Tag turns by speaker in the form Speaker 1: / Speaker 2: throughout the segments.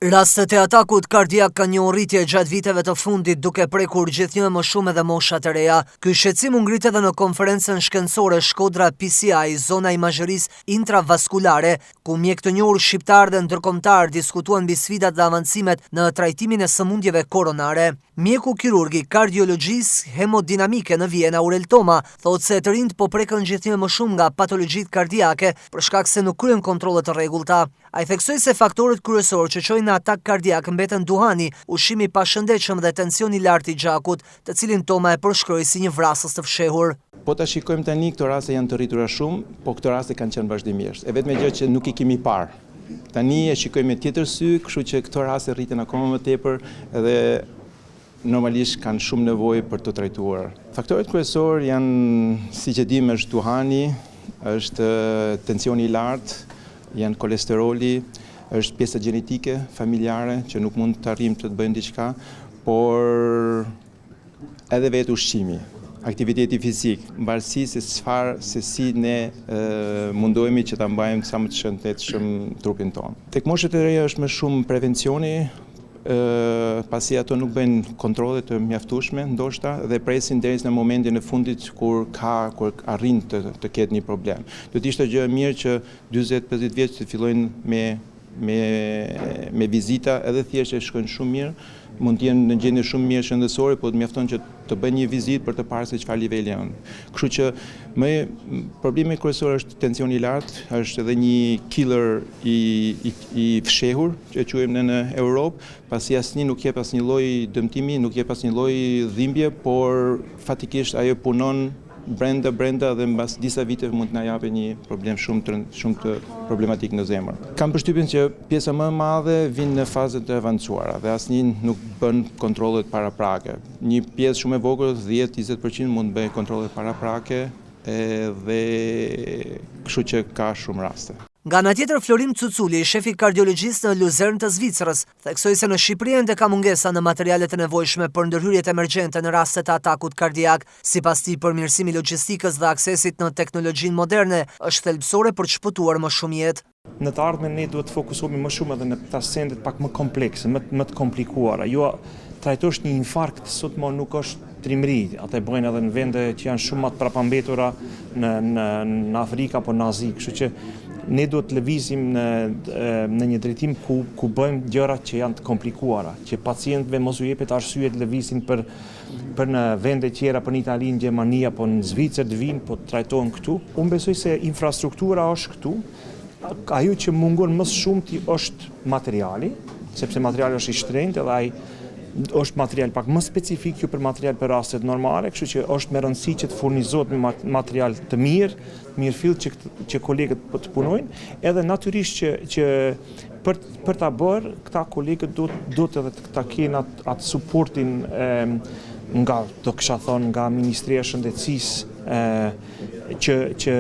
Speaker 1: Rastet e atakut kardiak ka një rritje gjatë viteve të fundit, duke prekur gjithnjë më shumë edhe moshat e reja. Ky shqetësim u ngrit edhe në konferencën shkencore Shkodra PCI, zona imazhërisë intravaskulare, ku mjek të njohur shqiptar dhe ndërkombëtar diskutuan mbi sfidat dhe avancimet në trajtimin e sëmundjeve koronare. Mjeku kirurgi kardiologjisë hemodinamike në Vijena, Aurel Toma, thotë se të rinjt po prekën gjithnjë më shumë nga patologjitë kardiake për shkak se nuk kryen kontrolle të rregullta. Ai theksoi se faktorët kryesorë që çojnë në atak kardiak mbeten duhani, ushqimi i pashëndetshëm dhe tensioni i lartë i gjakut, të cilin Toma e përshkroi si një vrasës të fshehur.
Speaker 2: Po ta shikojmë tani, këto raste janë të rritura shumë, po këto raste kanë qenë vazhdimisht. E vetme gjë që nuk i kemi parë. Tani e shikojmë me tjetër sy, kështu që këto raste rriten akoma më tepër edhe normalisht kanë shumë nevojë për të trajtuar. Faktorët kryesorë janë, siç e dimë, është duhani, është tensioni i lartë, janë kolesteroli, është pjesa gjenetike, familjare, që nuk mund të arrijmë të bëjmë diçka, por edhe vetë ushqimi, aktiviteti fizik, mbarësi se si ne mundohemi që ta mbajmë sa më të shëndetshëm trupin tonë. Tek moshat e reja është më shumë prevencioni, pasi ato nuk bëjnë kontrole të mjaftueshme ndoshta dhe presin deri në momentin e fundit kur arrin të ketë një problem. Do të ishte gjë e mirë që 40-50 vjeç të fillojnë me vizita, edhe thjesht e shkojnë shumë mirë, mund të jenë në gjendje shumë mirë shëndetësore, po të mjafton që të bëjnë një vizitë për të parë se çfarë niveli janë. Kështu që problemi kryesor është tensioni i lartë, është edhe një killer i fshehur, që e quajmë në Europë, pasi asnjë nuk jep asnjë lloj dëmtimi, nuk jep asnjë lloj dhimbje, por fatikisht ajo punon brenda dhe mbas disa viteve mund të na japë një problem shumë të problematik në zemër. Kam përshtypjen që pjesa më e madhe vjen në fazet e avancuara dhe asnjë nuk bën kontrollet paraprake. Një pjesë shumë e vogël, 10-20% mund të bëjë kontrollet paraprake dhe kështu që ka shumë raste.
Speaker 1: Nga ana tjetër, Florim Cuculi, shefi kardiologjistë në Luzern të Zvicrës, theksoi se në Shqipëri ende ka mungesa në materialet e nevojshme për ndërhyrjet emergjente në raste të atakut kardiak. Sipas tij, përmirësimi logjistikës dhe aksesit në teknologjinë moderne është thelbësore për të shpëtuar më shumë jetë.
Speaker 3: Në të ardhmen ne duhet të fokusohemi më shumë edhe në këta sendet pak më komplekse, më të komplikuara. Jo trajtosh një infarkt sot më nuk është trimëri, ata e bëjnë edhe në vende që janë shumë më të prapambetura në Afrikë apo në Azi, kështu që ne duhet të lëvizim në një drejtim ku bëjmë gjëra që janë të komplikuara, që pacientëve mos u jepet arsye të lëvizin për në vende tjera, për në Itali, në Gjermani apo në Zvicër të vinë, po të trajtohen këtu. Unë besoj se infrastruktura është këtu, ajo që mungon më shumë është materiali, sepse materiali është i shtrenjtë edhe ai është material pak më specifik që për material për rastet normale, kështu që është me rëndësi që të furnizohet me material të mirë fill që kolegët të punojnë, edhe natyrisht që për ta bërë, këta kolegët do të edhe ta kenë atë suportin nga, do kisha thonë, nga Ministria e Shëndetësisë, që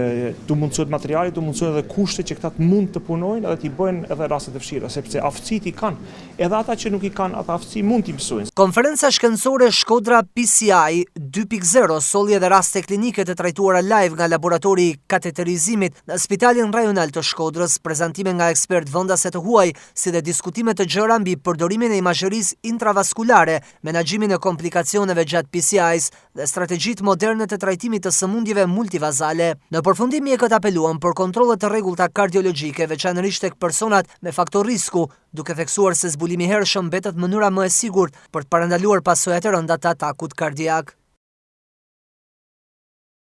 Speaker 3: tu mundësot materiali, tu mundësot edhe kushte që këta të mund të punojnë edhe t'i bëjnë edhe rastet e fshira, sepse aftësit i kanë, edhe ata që nuk i kanë, ata aftësi mund t'i mësojnë.
Speaker 1: Konferenca shkencore Shkodra PCI 2.0 solli edhe raste klinike të trajtuara live nga laboratori i kateterizimit në Spitalin Rajonal të Shkodrës, prezantime nga ekspert vendase të huaj, si dhe diskutime të gjëra mbi përdorimin e imazhërisë intravaskulare, menaxhimin e komplikacioneve gjatë PCI-s dhe strategjitë moderne të trajtimit të sëmundjeve multivazale. Në përfundim, mjekët apeluan për kontrolle të rregullta kardiologjike, veçanërisht tek personat me faktor risku, duke theksuar se zbulimi i hershëm mbetet mënyra më e sigurt për të parandaluar pasojat e rënda të atakut kardiak.